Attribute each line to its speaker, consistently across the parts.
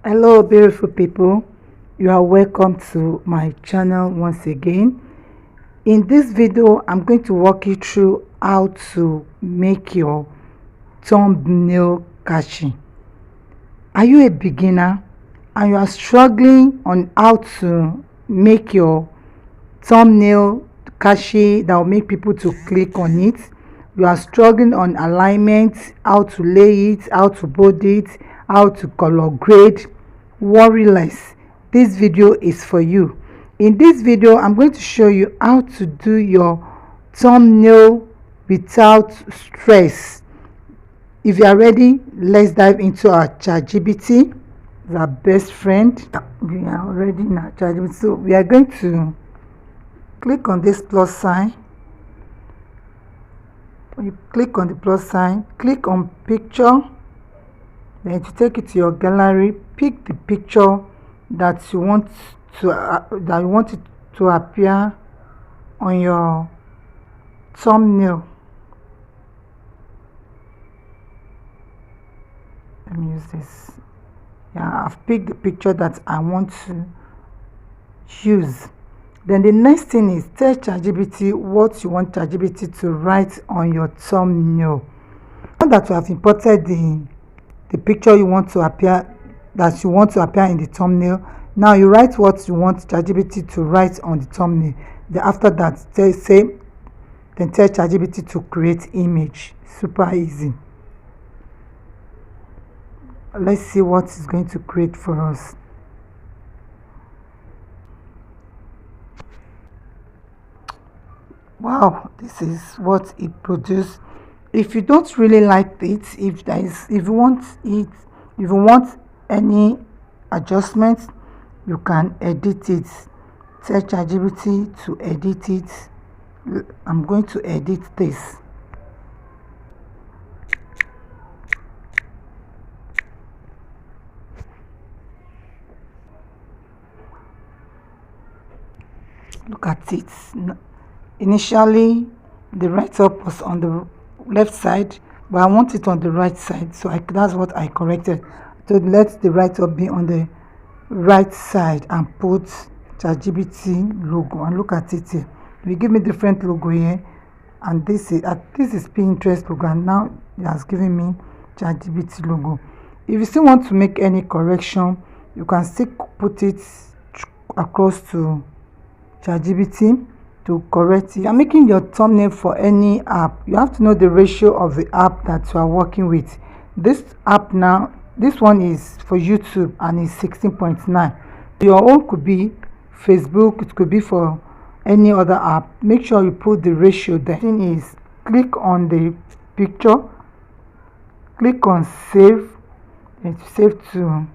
Speaker 1: Hello beautiful people, you are welcome to my channel once again. In this video I'm going to walk you through how to make your thumbnail catchy. Are you a beginner and you are struggling on how to make your thumbnail catchy that will make people to click on it? You are struggling on alignment, how to lay it, how to bold it, how to color grade. Worry less, this video is for you. In this video I'm going to show you how to do your thumbnail without stress. If you are ready, let's dive into our ChatGPT, our best friend. We are already in our ChatGPT, so we are going to click on this plus sign. When you click on the plus sign, click on picture, then to take it to your gallery, pick the picture that you want it to appear on your thumbnail. Let me use this. Yeah, I've picked the picture that I want to use. Then the next thing is tell ChatGPT what you want ChatGPT to write on your thumbnail. Now that you have imported the picture you want to appear in the thumbnail, now you write what you want ChatGPT to write on the thumbnail. Then after that, tell ChatGPT to create image. Super easy. Let's see what it's going to create for us. Wow, this is what it produced. If you don't really like it, if you want any adjustments, you can edit it. Tell ChatGPT to edit it. I'm going to edit this. Look at it. Initially the write-up was on the left side, but I want it on the right side, so that's what I corrected. So let the write-up be on the right side and put ChatGPT logo. And look at it here. We give me different logo here, and this is Pinterest logo, and now it has given me ChatGPT logo. If you still want to make any correction, you can still put it across to ChatGPT to correct it. You're making your thumbnail for any app. You have to know the ratio of the app that you are working with. This app now, this one is for YouTube and is 16.9. Your own could be Facebook, it could be for any other app. Make sure you put the ratio. The thing is, click on the picture, click on save, and save to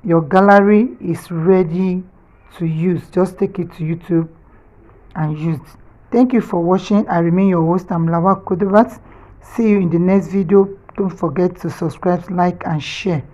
Speaker 1: your gallery is ready to use. Just take it to YouTube and use. Thank you for watching. I remain your host. I'm Lawa Kudirat. See you in the next video. Don't forget to subscribe, like and share.